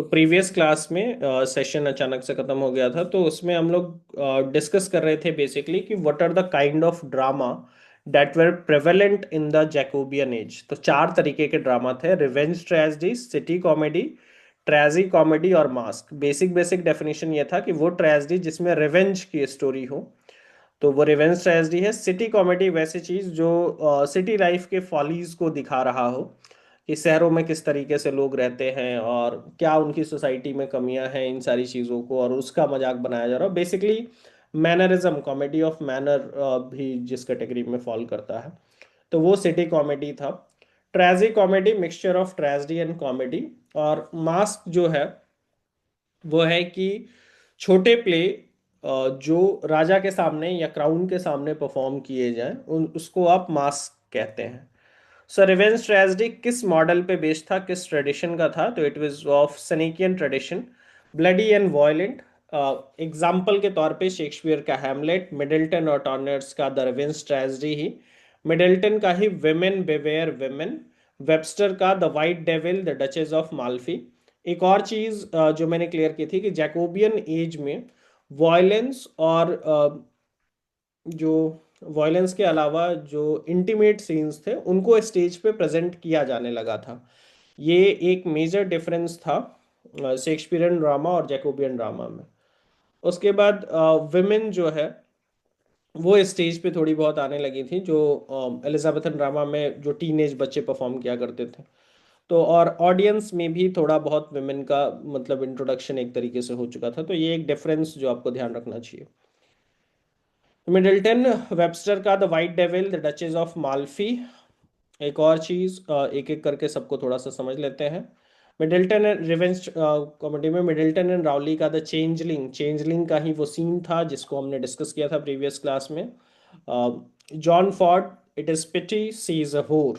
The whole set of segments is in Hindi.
तो प्रीवियस क्लास में सेशन अचानक से खत्म हो गया था, तो उसमें हम लोग डिस्कस कर रहे थे बेसिकली कि what are the kind of drama that were prevalent in the Jacobean age. तो चार तरीके के ड्रामा थे: revenge tragedy, city comedy, tragi comedy और मास्क। बेसिक बेसिक डेफिनेशन ये था कि वो ट्रेजेडी जिसमें रिवेंज की स्टोरी हो, तो वो रिवेंज ट्रेजेडी है। सिटी कॉमेडी वैसी चीज जो सिटी लाइफ के फॉलीज को दिखा रहा हो कि शहरों में किस तरीके से लोग रहते हैं और क्या उनकी सोसाइटी में कमियां हैं, इन सारी चीज़ों को और उसका मजाक बनाया जा रहा हो। Basically mannerism, comedy of manner भी जिस कैटेगरी में फॉल करता है, तो वो सिटी कॉमेडी था। ट्रेजी comedy mixture of tragedy and comedy. और मास्क जो है वो है कि छोटे प्ले जो राजा के सामने या क्राउन के सामने परफॉर्म किए जाएं, उन उसको आप मास्क कहते हैं। सो रिवेंज ट्रेजेडी किस मॉडल पे बेस्ड था, किस ट्रेडिशन का था? तो it was of Senecan tradition, bloody and violent. Example के तौर पे शेक्सपियर का हैमलेट, मिडल्टन और टर्नर्स का द रिवेंज ट्रेजेडी ही, मिडल्टन का ही विमेन बिवेयर विमेन, वेबस्टर का the White Devil, the Duchess of Malfi. एक और चीज जो मैंने क्लियर की थी कि जैकोबियन एज में वॉयलेंस और जो वॉयलेंस के अलावा जो इंटीमेट सीन्स थे उनको स्टेज पे प्रेजेंट किया जाने लगा था। ये एक मेजर डिफरेंस था शेक्सपियरियन ड्रामा और जैकोबियन ड्रामा में। उसके बाद विमेन जो है वो स्टेज पे थोड़ी बहुत आने लगी थी, जो एलिजाबेथन ड्रामा में जो टीनेज बच्चे परफॉर्म किया करते थे। तो और ऑडियंस में भी थोड़ा बहुत विमेन का मतलब इंट्रोडक्शन एक तरीके से हो चुका था। तो ये एक डिफरेंस जो आपको ध्यान रखना चाहिए। मिडल्टन, वेबस्टर का the White Devil, the Duchess of Malfi. एक और चीज एक एक करके सबको थोड़ा सा समझ लेते हैं। मिडल्टन एंड रिवेंज कॉमेडी में मिडल्टन एंड राउली का द चेंजलिंग, चेंजलिंग का ही वो सीन था जिसको हमने डिस्कस किया था प्रीवियस क्लास में। John Ford, it is pity she is a whore.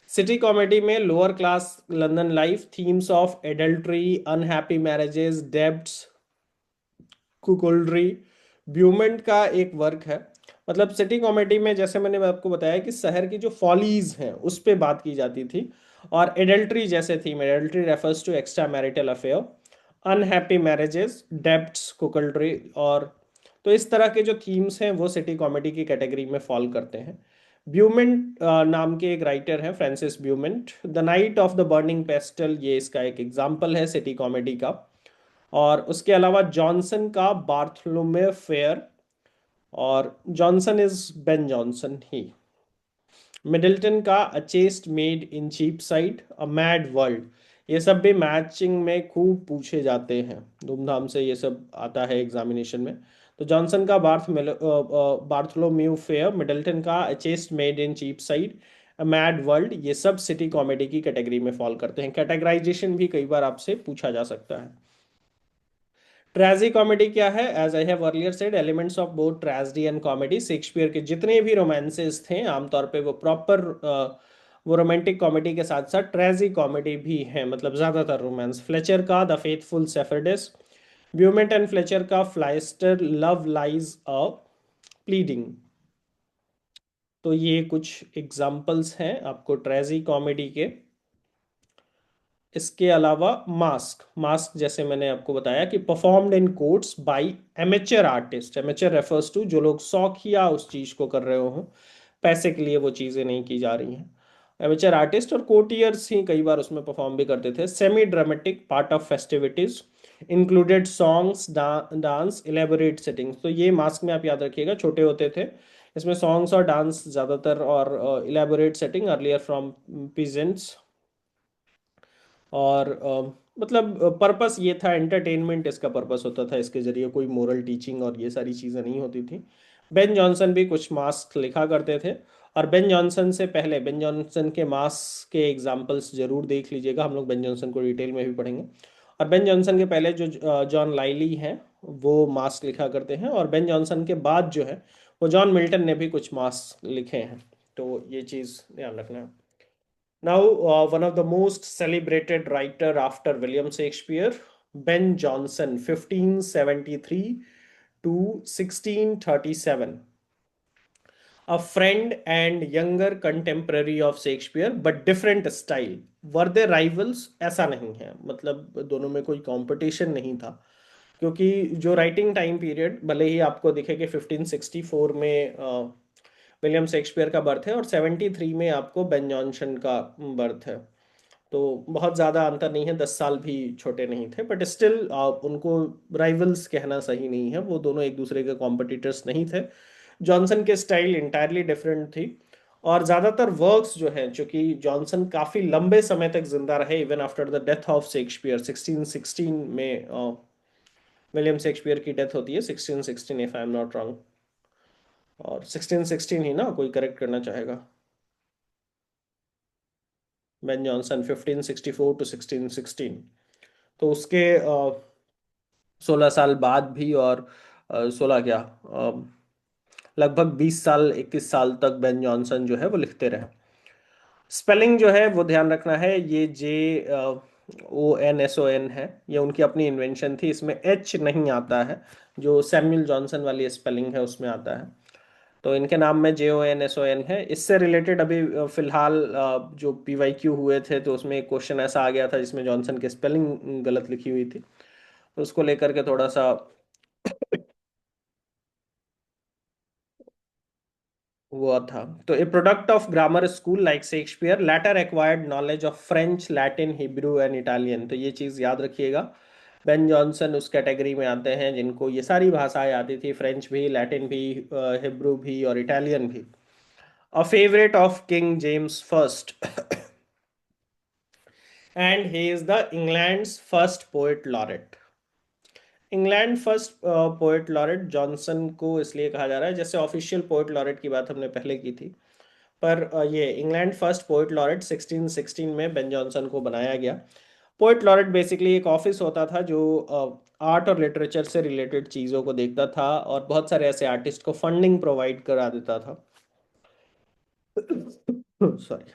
City comedy में lower class London life, themes of adultery, unhappy marriages, debts, cuckoldry. Beaumont का एक वर्क है। मतलब सिटी कॉमेडी में जैसे मैंने आपको बताया कि शहर की जो फॉलीज हैं उस पे बात की जाती थी। और एडल्ट्री जैसे theme, adultery refers to extramarital affair, unhappy marriages, debts, cuckoldry. और तो इस तरह के जो थीम्स हैं वो सिटी कॉमेडी की कैटेगरी में फॉल करते हैं। ब्यूमेंट नाम के एक राइटर हैं, Francis Beaumont. The Knight of the Burning Pestle, ये इसका एक एग्जाम्पल है सिटी कॉमेडी का। और उसके अलावा जॉनसन का बार्थलोमे फेयर, और जॉनसन इज बेन जॉनसन ही। मिडिल्टन का a chaste maid in Cheapside, a mad world. ये सब भी मैचिंग में खूब पूछे जाते हैं, धूमधाम से ये सब आता है एग्जामिनेशन में। तो जॉनसन का बार्थलोम्यू फेयर, मिडिल्टन का a chaste maid in Cheapside, a mad world, ये सब सिटी कॉमेडी की कैटेगरी में फॉल करते हैं। कैटेगराइजेशन भी कई बार आपसे पूछा जा सकता है। ट्रेजी कॉमेडी क्या है? As I have earlier said, elements of both tragedy and comedy. Shakespeare के जितने भी रोमांसेस थे आमतौर पे वो प्रॉपर वो रोमांटिक कॉमेडी के साथ साथ ट्रेजी कॉमेडी भी है, मतलब ज्यादातर रोमांस। फ्लेचर का द फेथफुल सेफर्डिस, ब्यूमेंट एंड फ्लेचर का फ्लाइस्टर, लव लाइज अ प्लीडिंग। तो ये कुछ एग्जाम्पल्स हैं आपको ट्रेजी कॉमेडी के। इसके अलावा मास्क, मास्क जैसे मैंने आपको बताया कि performed in courts by amateur artist. Amateur refers to जो लोग शौकिया उस चीज को कर रहे हो, पैसे के लिए वो चीजें नहीं की जा रही हैं। एमेचर आर्टिस्ट और कोटियर्स ही कई बार उसमें परफॉर्म भी करते थे। Semi dramatic, part of festivities, included songs, dance, elaborate settings. तो ये मास्क में आप याद रखिएगा, छोटे होते थे इसमें सॉन्ग्स और डांस ज्यादातर, और elaborate setting earlier from peasants. और मतलब पर्पस ये था, एंटरटेनमेंट इसका पर्पस होता था, इसके जरिए कोई मोरल टीचिंग और ये सारी चीज़ें नहीं होती थी। बेन जॉनसन भी कुछ मास्क लिखा करते थे। और बेन जॉनसन से पहले, बेन जॉनसन के मास्क के एग्जाम्पल्स जरूर देख लीजिएगा, हम लोग बेन जॉनसन को डिटेल में भी पढ़ेंगे। और बेन जॉनसन के पहले जो जॉन लाइली हैं वो मास्क लिखा करते हैं, और बेन जॉनसन के बाद जो है वो जॉन मिल्टन ने भी कुछ मास्क लिखे हैं। तो ये चीज़ ध्यान रखना है। Now, one of the most celebrated writer after William Shakespeare, Ben Jonson, 1573 to 1637. A friend and younger contemporary of Shakespeare but different style. Were they rivals? ऐसा नहीं है, मतलब दोनों में कोई कंपटीशन नहीं था। क्योंकि जो राइटिंग टाइम पीरियड भले ही आपको दिखे कि 1564 में विलियम शेक्सपियर का बर्थ है और 73 में आपको बेन जॉनसन का बर्थ है, तो बहुत ज़्यादा अंतर नहीं है, 10 साल भी छोटे नहीं थे, बट स्टिल उनको राइवल्स कहना सही नहीं है, वो दोनों एक दूसरे के कॉम्पिटिटर्स नहीं थे। जॉनसन के स्टाइल इंटायरली डिफरेंट थी। और ज़्यादातर वर्क्स जो हैं, चूंकि जॉनसन काफ़ी लंबे समय तक जिंदा रहे, even after the death of Shakespeare 1616 में विलियम शेक्सपियर की डेथ होती है 1616, if I am not wrong. और 1616 ही ना, कोई करेक्ट करना चाहेगा? Ben Jonson 1564 to 1616। तो उसके 16 साल बाद भी, और 16 क्या, लगभग 20 साल 21 साल तक बेन जॉनसन जो है वो लिखते रहे। स्पेलिंग जो है वो ध्यान रखना है, ये JONSON है, ये उनकी अपनी इन्वेंशन थी, इसमें एच नहीं आता है, जो सैमुअल जॉनसन वाली स्पेलिंग है उसमें आता है। तो इनके नाम में JONSON है। इससे रिलेटेड अभी फिलहाल जो PYQ हुए थे, तो उसमें एक क्वेश्चन ऐसा आ गया था जिसमें जॉनसन की स्पेलिंग गलत लिखी हुई थी, तो उसको लेकर के थोड़ा सा हुआ था। तो a product of grammar school like Shakespeare later acquired knowledge of French, Latin, Hebrew and Italian. तो ये चीज़ याद रखिएगा, बेन जॉनसन उस कैटेगरी में आते हैं जिनको ये सारी भाषाएं आती थी, फ्रेंच भी, लैटिन भी, हिब्रू भी और इटालियन भी। A favourite of king James first and he is the England's first poet laureate. England first poet laureate Johnson को इसलिए कहा जा रहा है, जैसे ऑफिशियल पोएट लॉरेट की बात हमने पहले की थी, पर ये इंग्लैंड फर्स्ट पोएट लॉरेट 1616 में बेन जॉनसन को बनाया गया। पोएट लॉरेट बेसिकली एक ऑफिस होता था जो आर्ट और लिटरेचर से रिलेटेड चीज़ों को देखता था और बहुत सारे ऐसे आर्टिस्ट को फंडिंग प्रोवाइड करा देता था। सॉरी।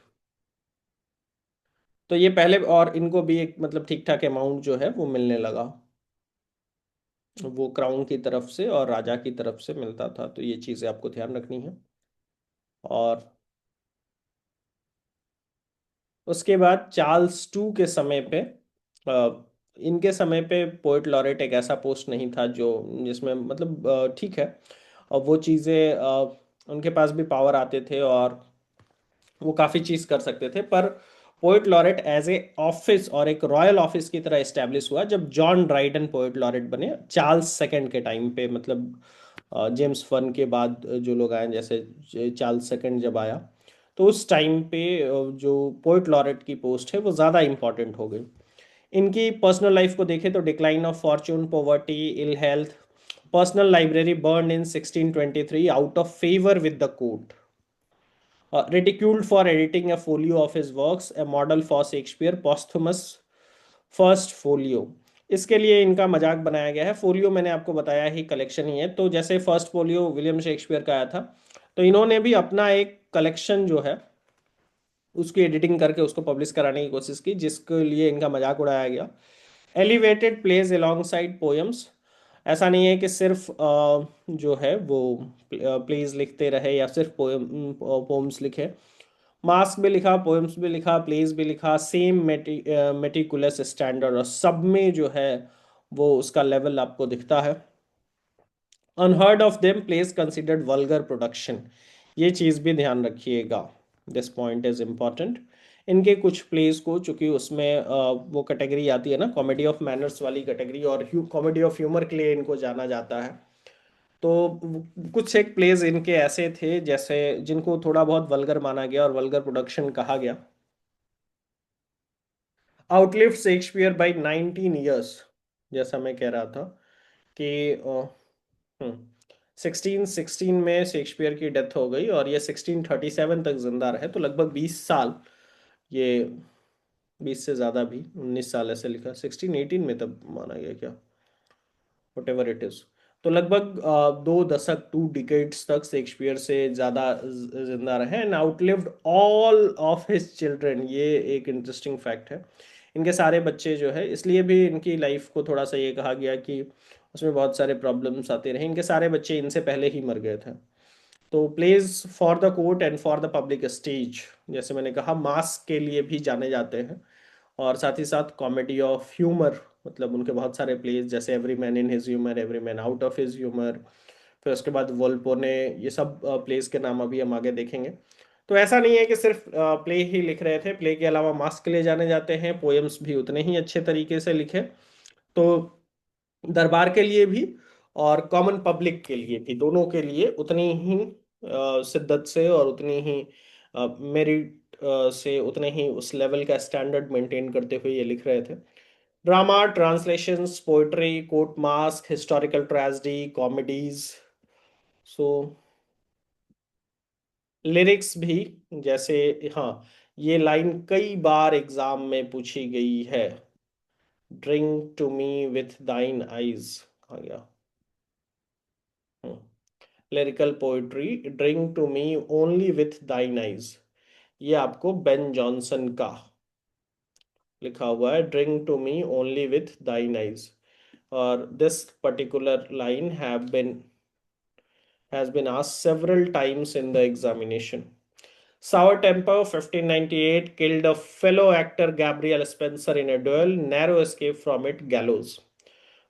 तो ये पहले, और इनको भी एक मतलब ठीक ठाक अमाउंट जो है वो मिलने लगा, वो क्राउन की तरफ से और राजा की तरफ से मिलता था, तो ये चीज़ें आपको ध्यान रखनी है। और उसके बाद चार्ल्स टू के समय पे, इनके समय पे पोएट लॉरेट एक ऐसा पोस्ट नहीं था जो जिसमें मतलब ठीक है, और वो चीज़ें उनके पास भी पावर आते थे और वो काफ़ी चीज़ कर सकते थे, पर poet laureate as a office और एक रॉयल ऑफिस की तरह इस्टेब्लिश हुआ जब जॉन ड्राइडन पोएट लॉरेट बने चार्ल्स सेकंड के टाइम पे, मतलब जेम्स फन के बाद जो लोग आए, जैसे चार्ल्स सेकंड जब आया, तो उस टाइम पे जो पोएट लॉरेट की पोस्ट है वो ज़्यादा इंपॉर्टेंट हो गई। इनकी पर्सनल लाइफ को देखें तो decline of fortune, poverty, ill health, personal library burn in 1623 out of favour with the court, ridiculed for editing a folio of his works, a model for Shakespeare, posthumous first folio. इसके लिए इनका मजाक बनाया गया है। फोलियो मैंने आपको बताया ही कलेक्शन ही है, तो जैसे फर्स्ट फोलियो विलियम शेक्सपियर का आया था, तो इन्होंने भी अपना एक कलेक्शन जो है उसकी एडिटिंग करके उसको पब्लिश कराने की कोशिश की, जिसके लिए इनका मजाक उड़ाया गया। Elevated plays alongside poems. ऐसा नहीं है कि सिर्फ जो है वो प्लेज लिखते रहे या सिर्फ पोएम्स लिखे, मास्क भी लिखा, पोएम्स भी लिखा, प्लेज भी लिखा, सेम मेटिकुलस स्टैंडर्ड, और सब में जो है वो उसका लेवल आपको दिखता है। Unheard of them place considered vulgar production. ये चीज़ भी ध्यान रखिएगा, दिस पॉइंट इज इम्पॉर्टेंट। इनके कुछ प्लेस को, चूंकि उसमें वो कैटेगरी आती है ना कॉमेडी ऑफ मैनर्स वाली कैटेगरी, और कॉमेडी ऑफ ह्यूमर के लिए इनको जाना जाता है, तो कुछ एक प्लेज इनके ऐसे थे जैसे जिनको थोड़ा बहुत वल्गर माना गया और वल्गर प्रोडक्शन कहा गया। आउटलिव शेक्सपियर बाई 19 ईयर्स, जैसा मैं कह रहा था कि 1616 में शेक्सपियर की डेथ हो गई और ये 1637 तक जिंदा रहे, तो लगभग 20 साल, ये 20 से ज़्यादा भी, 19 साल ऐसे लिखा, 1618 में तब माना गया क्या, वट इट इज। तो लगभग 2 दशक, 2 डिकेड्स तक शेक्सपियर से ज़्यादा जिंदा रहे and outlived all of his children. ये एक इंटरेस्टिंग फैक्ट है। इनके सारे बच्चे जो है, इसलिए भी इनकी लाइफ को थोड़ा सा ये कहा गया कि उसमें बहुत सारे प्रॉब्लम्स आते रहे, इनके सारे बच्चे इनसे पहले ही मर गए थे। तो plays for the court and for the public stage, जैसे मैंने कहा, मास के लिए भी जाने जाते हैं। और साथ ही साथ कॉमेडी ऑफ ह्यूमर, मतलब उनके बहुत सारे प्लेज, जैसे every man in his humour, every man out of his humour, फिर उसके बाद वोल्पोने, ये सब प्लेस के नाम अभी हम आगे देखेंगे। तो ऐसा नहीं है कि सिर्फ प्ले ही लिख रहे थे, प्ले के अलावा मास के लिए जाने जाते हैं, पोएम्स भी उतने ही अच्छे तरीके से लिखे। तो दरबार के लिए भी और कॉमन पब्लिक के लिए भी, दोनों के लिए उतनी ही शिद्दत से और उतनी ही मेरिट से, उतने ही उस लेवल का स्टैंडर्ड मेंटेन करते हुए ये लिख रहे थे। Drama, translations, poetry, court masque, historical tragedy, comedies, so lyrics भी। जैसे, हाँ, ये लाइन कई बार एग्जाम में पूछी गई है, drink to me with thine eyes, कहा गया। Lyrical poetry, drink to me only with thine eyes, ये आपको बेन जॉनसन का लिखा हुआ है, drink to me only with thine eyes. और this particular line has been asked several times in the examination. Sour temper, 1598, killed a fellow actor Gabriel Spencer in a duel, narrow escape from it, gallows.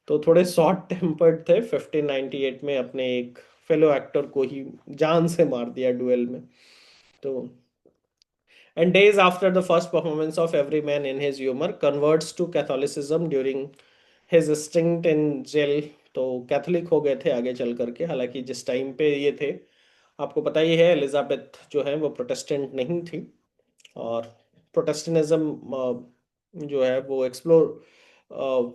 तो थोड़े शॉर्ट टेम्पर्ड थे, 1598 में अपने एक फेलो एक्टर को ही जान से मार दिया डुएल में। तो and days after the first performance of Every Man in His Humor, converts to Catholicism during his stint in jail। तो कैथोलिक हो गए थे आगे चल करके, हालांकि जिस टाइम पे ये थे, आपको पता ही है, एलिजाबेथ जो है वो प्रोटेस्टेंट नहीं थी, और प्रोटेस्टेंटिज्म जो है वो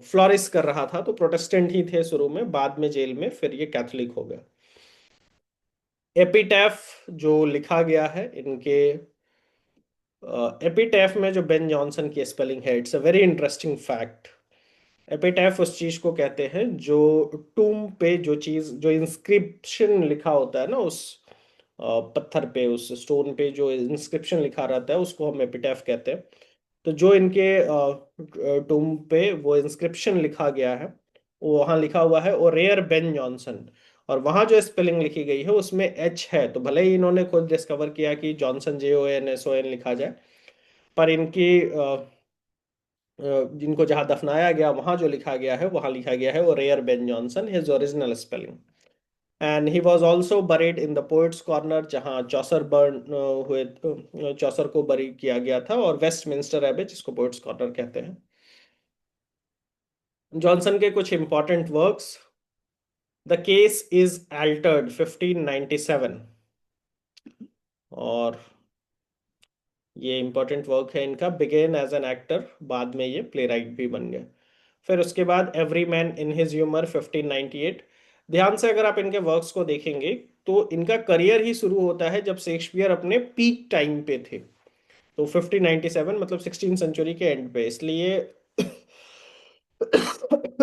फ्लोरिश कर रहा था, तो प्रोटेस्टेंट ही थे शुरू में, बाद में जेल में फिर ये कैथोलिक हो गए। एपिटैफ जो लिखा गया है इनके, एपिटैफ में जो बेन जॉनसन की स्पेलिंग है, it's a very interesting fact. Epitaph उस चीज को कहते हैं जो टूम पे, जो चीज, जो इंस्क्रिप्शन लिखा होता है ना, उस पत्थर पे, उस स्टोन पे जो इंस्क्रिप्शन लिखा रहता है, उसको हम एपिटैफ कहते हैं। तो जो इनके टूम पे वो इंस्क्रिप्शन लिखा गया है, वो वहां लिखा हुआ है, और रेयर बेन जॉनसन, और वहां जो स्पेलिंग लिखी गई है उसमें एच है। तो भले ही इन्होंने खुद डिस्कवर किया कि जॉनसन JONSON लिखा जाए, पर इनकी जिनको जहां दफनाया गया वहां जो लिखा गया है, वहां लिखा गया है वो rare Ben Jonson, his original spelling. And he was also buried in the poets' corner, जहाँ चौसर बर्न हुए, चौसर को बरी किया गया था, और वेस्टमिंस्टर एबे, जिसको पोएट्स कॉर्नर कहते हैं। जॉनसन के कुछ important works, the case is Altered, 1597, और ये इंपॉर्टेंट वर्क है इनका। बिगेन एज एन एक्टर, बाद में ये प्ले राइट भी बन गए। फिर उसके बाद every man in his humour, 1598। ध्यान से अगर आप इनके वर्क्स को देखेंगे तो इनका करियर ही शुरू होता है जब शेक्सपियर अपने पीक टाइम पे थे। तो 1597 मतलब 16th सेंचुरी के एंड पे, इसलिए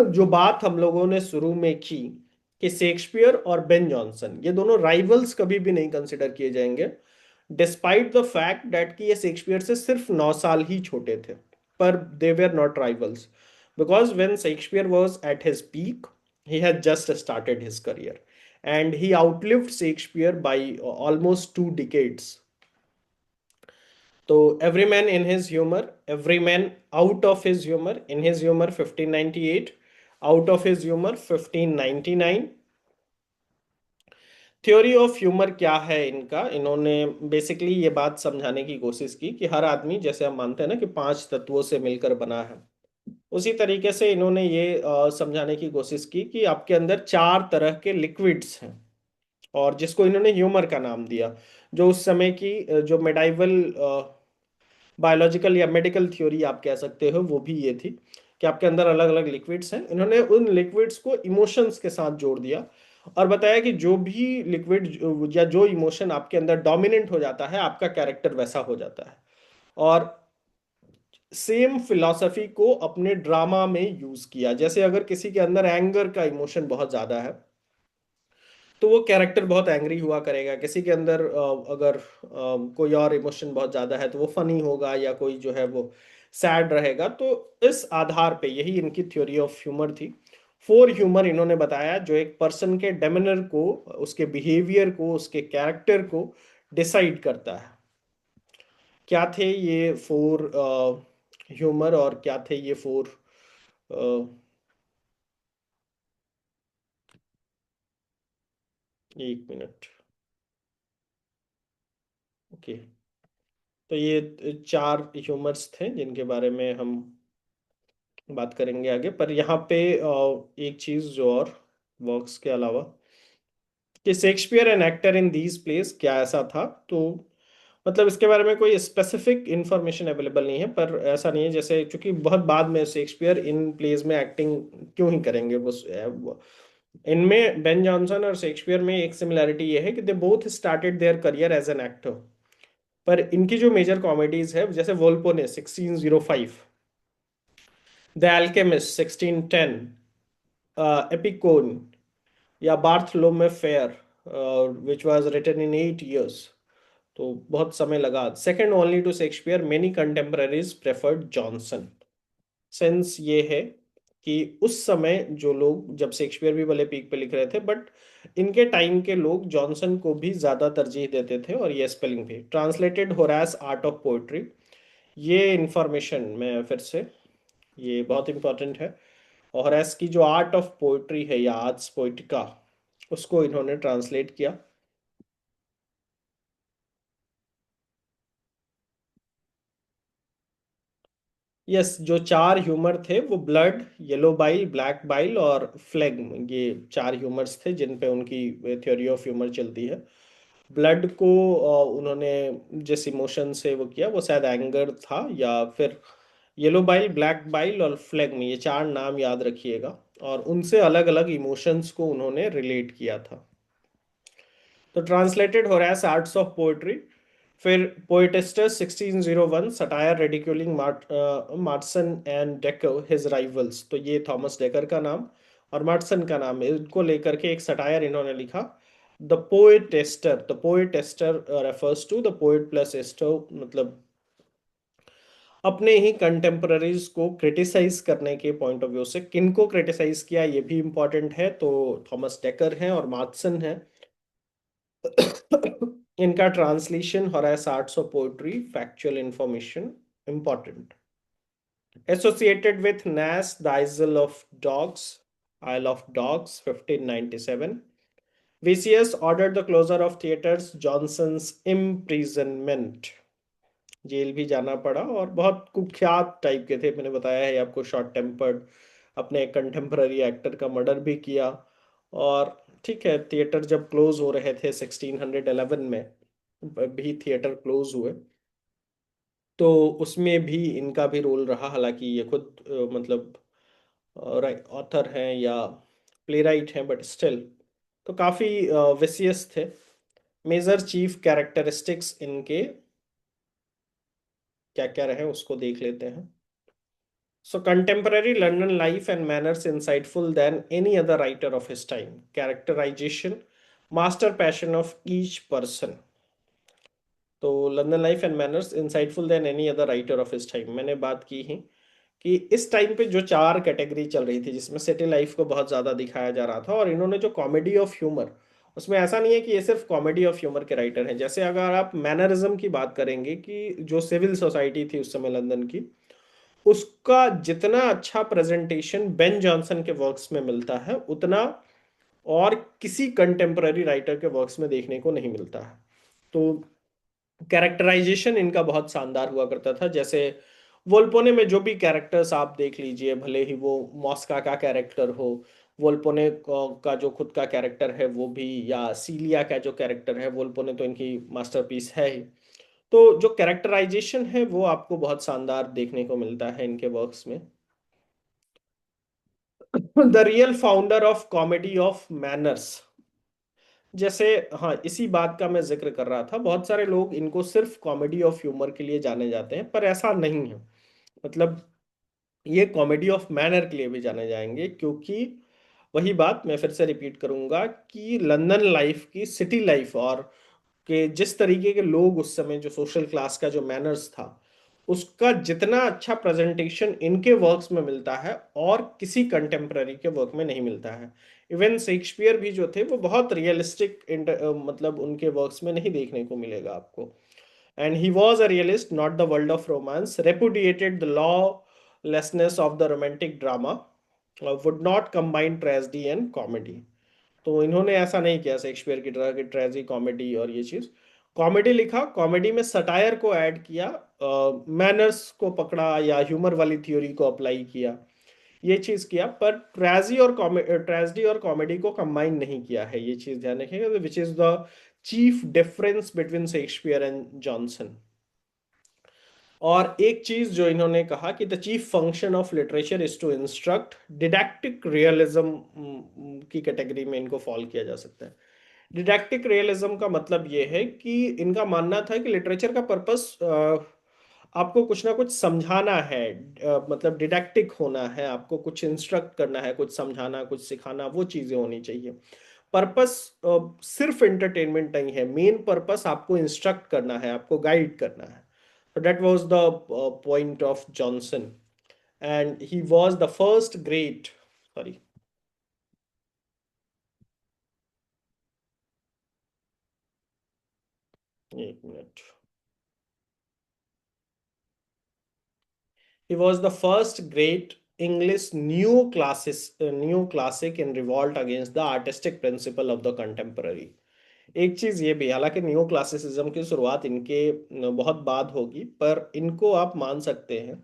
जो बात हम लोगों ने शुरू में की कि शेक्सपियर और बेन जॉनसन ये दोनों राइवल्स कभी भी नहीं कंसिडर किए जाएंगे, डिस्पाइट द फैक्ट दैट कि ये शेक्सपियर से सिर्फ 9 साल ही छोटे थे, पर they were not rivals, because when Shakespeare was at his peak he had just started his career, and he outlived Shakespeare by almost 2 decades। तो every man in his humour, every man out of his humour, in his humour 1598, out of his humour 1599। Theory of humour क्या है इनका, इन्होंने बेसिकली ये बात समझाने की कोशिश की कि हर आदमी, जैसे हम मानते हैं ना कि 5 तत्वों से मिलकर बना है, उसी तरीके से इन्होंने ये समझाने की कोशिश की कि आपके अंदर 4 तरह के लिक्विड्स हैं, और जिसको इन्होंने ह्यूमर का नाम दिया। जो उस समय की जो मेडाइवल बायोलॉजिकल या मेडिकल थ्योरी आप कह सकते हो, वो भी ये थी कि आपके अंदर अलग अलग लिक्विड्स हैं। इन्होंने उन लिक्विड्स को इमोशंस के साथ जोड़ दिया, और बताया कि जो भी लिक्विड या जो इमोशन आपके अंदर डोमिनेंट हो जाता है, आपका कैरेक्टर वैसा हो जाता है। और सेम फिलॉसफी को अपने ड्रामा में यूज किया, जैसे अगर किसी के अंदर एंगर का इमोशन बहुत ज्यादा है, तो वो कैरेक्टर बहुत एंग्री हुआ करेगा। किसी के अंदर अगर कोई और इमोशन बहुत ज्यादा है, तो वो फनी होगा, या कोई जो है वो सैड रहेगा। तो इस आधार पे, यही इनकी थ्योरी ऑफ ह्यूमर थी। फोर ह्यूमर इन्होंने बताया जो एक पर्सन के डेमेनर को, उसके बिहेवियर को, उसके कैरेक्टर को डिसाइड करता है। क्या थे ये फोर ह्यूमर, और क्या थे ये फोर? एक मिनट। ओके। तो ये चार ह्यूमर्स थे जिनके बारे में हम बात करेंगे आगे। पर यहाँ पे एक चीज जो और वर्क्स के अलावा, कि Shakespeare an actor in these place, क्या ऐसा था? तो मतलब इसके बारे में कोई स्पेसिफिक इंफॉर्मेशन अवेलेबल नहीं है, पर ऐसा नहीं है जैसे, क्योंकि बहुत बाद में शेक्सपियर इन प्लेस में एक्टिंग क्यों ही करेंगे इनमें बेन जॉनसन और शेक्सपियर में एक सिमिलैरिटी ये है कि they both started their career as an actor. पर इनकी जो मेजर कॉमेडीज है, जैसे वोल्पोने 1605, द एल्केमिस्ट 1610, एपिकोन, या Bartholomew Fair which was written in 8 years। तो बहुत समय लगा। Second only to Shakespeare, many contemporaries preferred Johnson. Sense ये है कि उस समय जो लोग, जब शेक्सपियर भी भले पीक पे लिख रहे थे, बट इनके टाइम के लोग जॉनसन को भी ज्यादा तरजीह देते थे। और ये स्पेलिंग भी translated Horace art of poetry. ये इंफॉर्मेशन मैं फिर से, ये बहुत इंपॉर्टेंट है। होरास की जो आर्ट ऑफ पोएट्री है या आर्ट्स पोइटिका, उसको इन्होंने ट्रांसलेट किया। यस, जो चार ह्यूमर थे वो blood, yellow bile, black bile और फ्लेग्म, ये चार ह्यूमर्स थे जिन पे उनकी थ्योरी ऑफ ह्यूमर चलती है। ब्लड को उन्होंने जिस इमोशन से वो किया, वो शायद एंगर था, या फिर येलो बाइल, ब्लैक बाइल और फ्लेग्म, ये चार नाम याद रखिएगा। और उनसे अलग अलग इमोशंस को उन्होंने रिलेट किया था। तो translated Horace arts of poetry. फिर पोएटिस्टस 1601, satire ridiculing मार्टसन and decker his rivals. तो ये थॉमस डेकर का नाम और मार्टसन का नाम है, इनको लेकर के एक सटायर इन्होंने लिखा। The poetaster, the poetaster refers to the poet plus aster, मतलब अपने ही कंटेम्पररीज को क्रिटिसाइज करने के पॉइंट ऑफ व्यू से। किनको क्रिटिसाइज किया ये भी इंपॉर्टेंट है। तो थॉमस डेकर हैं और मार्टसन हैं। इनका translation Horace arts of poetry, factual information important. Associated with Nashe the Isle of Dogs, Isle of Dogs 1597। VCS ordered the closure of theaters, Johnson's imprisonment, जेल भी जाना पड़ा। और बहुत कुख्यात टाइप के थे, मैंने बताया है आपको, शॉर्ट टेम्पर्ड, अपने कंटेम्पररी एक्टर का मर्डर भी किया। और ठीक है, थिएटर जब क्लोज हो रहे थे 1611 में भी थिएटर क्लोज हुए, तो उसमें भी इनका भी रोल रहा। हालांकि ये खुद मतलब ऑथर हैं या प्ले राइट हैं, बट स्टिल तो काफी विसियस थे। मेजर चीफ कैरेक्टरिस्टिक्स इनके क्या क्या रहे उसको देख लेते हैं। So, contemporary London life and manners insightful than any other writer of his time. Characterization, master passion of each person. तो London life and manners insightful than any other writer of his time, मैंने बात की है कि इस टाइम पे जो चार कैटेगरी चल रही थी, जिसमें सिटी लाइफ को बहुत ज़्यादा दिखाया जा रहा था, और इन्होंने जो कॉमेडी ऑफ ह्यूमर, उसमें ऐसा नहीं है कि ये सिर्फ कॉमेडी ऑफ ह्यूमर के राइटर हैं। जैसे अगर आप मैनरिज्म की बात करेंगे, कि जो सिविल सोसाइटी थी उस समय लंदन की, उसका जितना अच्छा प्रेजेंटेशन बेन जॉनसन के वर्क्स में मिलता है, उतना और किसी कंटेम्पररी राइटर के वर्क्स में देखने को नहीं मिलता है। तो कैरेक्टराइजेशन इनका बहुत शानदार हुआ करता था। जैसे वोल्पोने में जो भी कैरेक्टर्स आप देख लीजिए, भले ही वो मॉस्का का कैरेक्टर हो, वोल्पोने का जो खुद का कैरेक्टर है वो भी, या सीलिया का जो कैरेक्टर है, वोल्पोने तो इनकी मास्टरपीस है ही। तो जो कैरेक्टराइजेशन है वो आपको बहुत शानदार देखने को मिलता है इनके वर्क्स में। The real founder of comedy of manners, जैसे, हाँ, इसी बात का मैं जिक्र कर रहा था। बहुत सारे लोग इनको सिर्फ कॉमेडी ऑफ ह्यूमर के लिए जाने जाते हैं, पर ऐसा नहीं है। मतलब ये कॉमेडी ऑफ मैनर के लिए भी जाने जाएंगे, क्योंकि वही बात मैं फिर से रिपीट करूंगा कि लंदन लाइफ की, सिटी लाइफ, और के जिस तरीके के लोग उस समय, जो सोशल क्लास का जो मैनर्स था, उसका जितना अच्छा प्रेजेंटेशन इनके वर्क्स में मिलता है और किसी कंटेम्प्ररी के वर्क में नहीं मिलता है। इवन शेक्सपियर भी जो थे वो बहुत रियलिस्टिक मतलब उनके वर्क्स में नहीं देखने को मिलेगा आपको। And he was a realist, not the world of romance, repudiated the lawlessness of the romantic drama, would not combine tragedy and comedy। तो इन्होंने ऐसा नहीं किया शेक्सपियर की तरह की ट्रेजी कॉमेडी और ये चीज। कॉमेडी लिखा, कॉमेडी में सटायर को ऐड किया, मैनर्स को पकड़ा या ह्यूमर वाली थ्योरी को अप्लाई किया, ये चीज किया, पर ट्रेजेडी और कॉमेडी को कंबाइन नहीं किया है, ये चीज ध्यान रखिएगा, which is the chief difference between Shakespeare and Johnson. और एक चीज जो इन्होंने कहा कि the chief function of literature is to instruct, didactic realism की कैटेगरी में इनको फॉल किया जा सकता है। डिडैक्टिक रियलिज्म का मतलब ये है कि इनका मानना था कि लिटरेचर का पर्पस आपको कुछ ना कुछ समझाना है, मतलब डिडैक्टिक होना है, आपको कुछ इंस्ट्रक्ट करना है, कुछ समझाना, कुछ सिखाना, वो चीजें होनी चाहिए। पर्पस सिर्फ एंटरटेनमेंट नहीं है, मेन पर्पस आपको इंस्ट्रक्ट करना है, आपको गाइड करना है। So that was the point of Johnson, and he was the first great. Sorry, एक minute. He was the first great English new classic in revolt against the artistic principle of the contemporary। एक चीज ये भी, हालांकि न्यू क्लासिसिज्म की शुरुआत इनके बहुत बाद होगी, पर इनको आप मान सकते हैं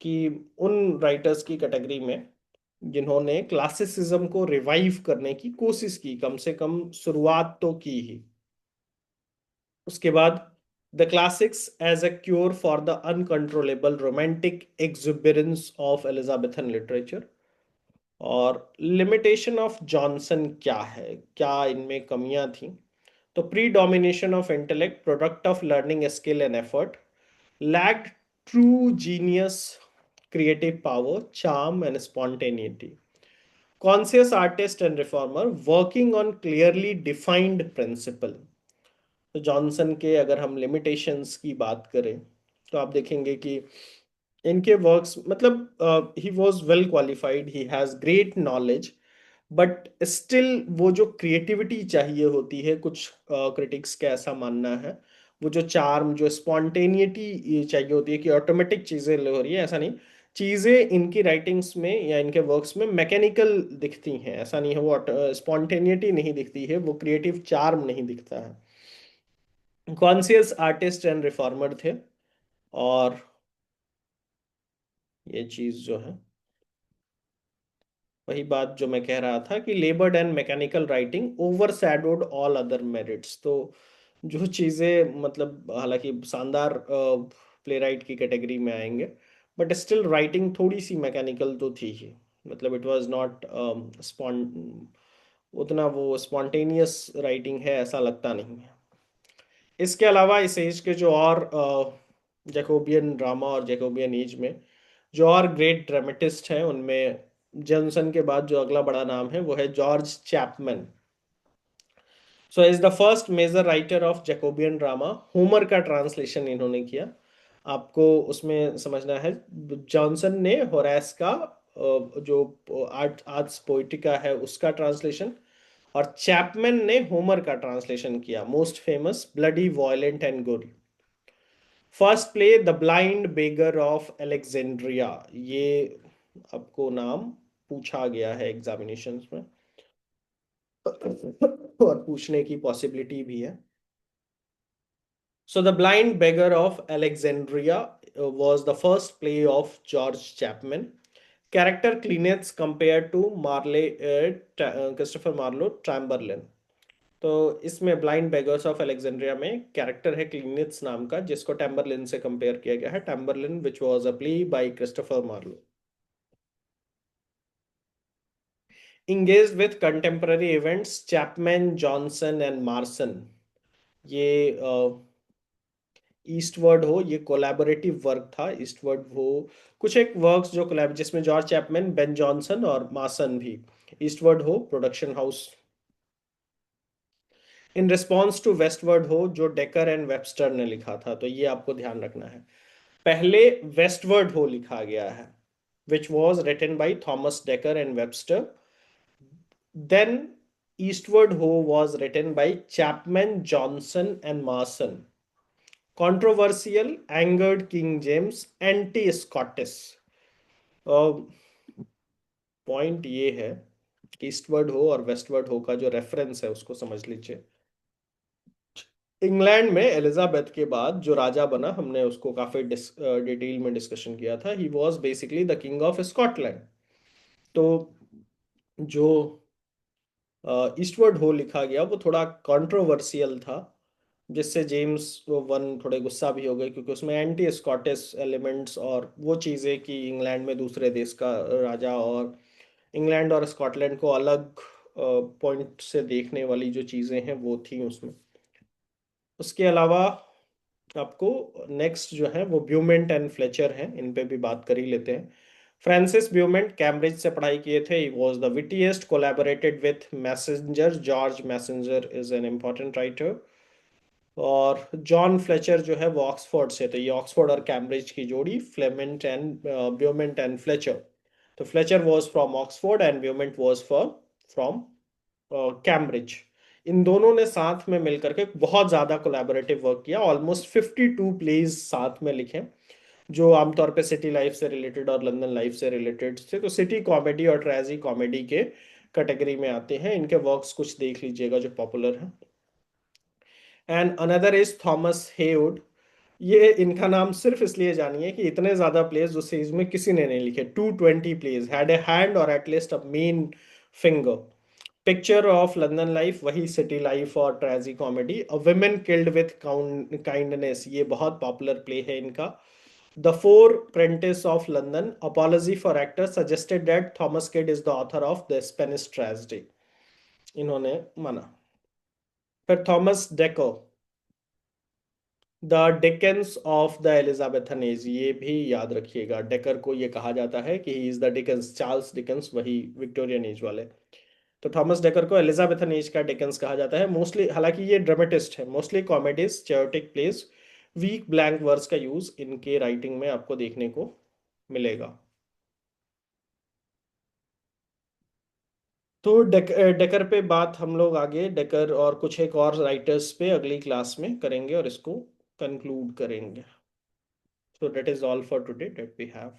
कि उन राइटर्स की कैटेगरी में जिन्होंने क्लासिसिज्म को रिवाइव करने की कोशिश की, कम से कम शुरुआत तो की ही। उसके बाद the classics as a cure for the uncontrollable romantic exuberance of Elizabethan literature. और लिमिटेशन ऑफ जॉनसन क्या है, क्या इनमें कमियां थी? तो predomination of intellect, product of learning skill and effort, lacked true genius, creative power, charm, and spontaneity. Conscious artist and reformer working on clearly defined principle। तो जॉनसन के अगर हम लिमिटेशंस की बात करें तो आप देखेंगे कि इनके वर्क्स, मतलब he was well qualified, he has great knowledge, but still वो जो क्रिएटिविटी चाहिए होती है, कुछ क्रिटिक्स का ऐसा मानना है, वो जो चार्म, जो स्पॉन्टेनिटी चाहिए होती है कि ऑटोमेटिक चीजें हो रही है, ऐसा नहीं। चीजें इनकी राइटिंग्स में या इनके वर्क्स में मैकेनिकल दिखती हैं, ऐसा नहीं है, वो स्पॉन्टेनिटी नहीं दिखती है, वो क्रिएटिव चार्म नहीं दिखता है। कॉन्शियस आर्टिस्ट एंड रिफॉर्मर थे। और ये चीज जो है, वही बात जो मैं कह रहा था कि laboured and mechanical writing overshadowed all other merits. तो जो चीजें, मतलब हालांकि शानदार प्ले राइट की कैटेगरी में आएंगे, बट स्टिल राइटिंग थोड़ी सी मैकेनिकल तो थी ही, मतलब इट वाज नॉट उतना वो स्पॉन्टेनियस राइटिंग है ऐसा लगता नहीं है। इसके अलावा इस एज के जो और जैकोबियन ड्रामा और जैकोबियन एज में जो और ग्रेट ड्रामेटिस्ट हैं, उनमें जॉनसन के बाद जो अगला बड़ा नाम है वो है George Chapman. So is the first major writer of Jacobean drama. Homer का ट्रांसलेशन इन्होंने किया। आपको उसमें समझना है, जॉनसन ने होरेस का जो आर्ट्स पोइटिका है उसका ट्रांसलेशन, और चैपमैन ने होमर का ट्रांसलेशन किया, most famous bloody violent and good. First play the blind beggar of Alexandria, ये आपको नाम पूछा गया है एग्जामिनेशंस में और पूछने की पॉसिबिलिटी भी है। So the blind beggar of Alexandria was the first play of George Chapman. Character Kleenex compared to Christopher Marlowe Tamburlaine. तो इसमें ब्लाइंड बेगर्स ऑफ अलेक्जेंड्रिया में कैरेक्टर है क्लीनिथ्स नाम का, जिसको टैम्बरलिन से कंपेयर किया गया है, Tamburlaine which was a play by Christopher Marlowe. engaged with contemporary events, Chapman, Johnson and Marston. ये ईस्टवर्ड हो, ये कोलैबोरेटिव वर्क था। ईस्टवर्ड हो कुछ एक वर्क्स जो कोलैब, जिसमें जॉर्ज चैपमैन, बेन जॉनसन और मार्सन भी। Eastward Ho production house. In response to Westward Ho जो डेकर एंड वेबस्टर ने लिखा था, तो ये आपको ध्यान रखना है। पहले वेस्टवर्ड हो लिखा गया है, which was written by Thomas Dekker and Webster. Then Eastward Ho was written by Chapman, Johnson, and Marson. Controversial, angered King James, anti-Scottish. Point ये है कि ईस्टवर्ड हो और वेस्टवर्ड हो का जो रेफरेंस है उसको समझ लीजिए. इंग्लैंड में एलिजाबेथ के बाद जो राजा बना, हमने उसको काफी डिटेल में डिस्कशन किया था. He was basically the king of Scotland. तो जो ईस्टवर्ड हो लिखा गया वो थोड़ा कंट्रोवर्शियल था, जिससे जेम्स वो वन थोड़े गुस्सा भी हो गए, क्योंकि उसमें एंटी स्कॉटिश एलिमेंट्स और वो चीज़ें कि इंग्लैंड में दूसरे देश का राजा, और इंग्लैंड और स्कॉटलैंड को अलग पॉइंट से देखने वाली जो चीज़ें हैं वो थी उसमें. उसके अलावा आपको नेक्स्ट जो है वो ब्यूमेंट एंड फ्लेचर हैं, इन पे भी बात कर ही लेते हैं. फ्रांसिस ब्यूमेंट कैम्ब्रिज से पढ़ाई किए थे. He was the wittiest, collaborated with Massinger. George Massinger is an important writer. और जॉन फ्लेचर जो है वो ऑक्सफोर्ड से थे. ये ऑक्सफोर्ड और कैम्ब्रिज की जोड़ी, फ्लेमेंट एंड ब्यूमेंट एंड फ्लेचर. तो Fletcher was from Oxford and Beaumont was from Cambridge. इन दोनों ने साथ में मिलकर के बहुत ज़्यादा कोलैबोरेटिव वर्क किया. ऑलमोस्ट 52 प्लेज साथ में लिखे, जो आमतौर पे सिटी लाइफ से रिलेटेड और लंदन लाइफ से रिलेटेड थे. तो सिटी कॉमेडी और ट्रेजी कॉमेडी के कैटेगरी में आते हैं. इनके वर्क्स कुछ देख लीजिएगा जो पॉपुलर हैं. And another is Thomas Heywood. ये इनका नाम सिर्फ इसलिए जानिए कि इतने ज्यादा प्लेस उस सीरीज में किसी ने नहीं लिखे. 220 प्लेस, हैड ए हैंड और at least a main finger. Picture of London life, वही सिटी लाइफ और ट्रेजी comedy. A women killed with kindness, ये बहुत पॉपुलर प्ले है इनका. The four Prentiss of London, apology for actor, suggested that Thomas kid is the author of the Spanish tragedy, इन्होंने माना. फिर Thomas deco, the Dickens of the Elizabethan age, ये भी याद रखिएगा. डेकर को ये कहा जाता है कि he is the Dickens, Charles Dickens, वही विक्टोरियन एज वाले. तो थॉमस डेकर को एलिजाबेथन एज का डिकेंस कहा जाता है. मोस्टली, हालांकि ये ड्रामेटिस्ट है, mostly comedies, chaotic place, weak blank words का यूज इनके राइटिंग में आपको देखने को मिलेगा. तो डेकर पे बात हम लोग आगे, डेकर और कुछ एक और राइटर्स पे अगली क्लास में करेंगे और इसको कंक्लूड करेंगे. So that is all for today that we have.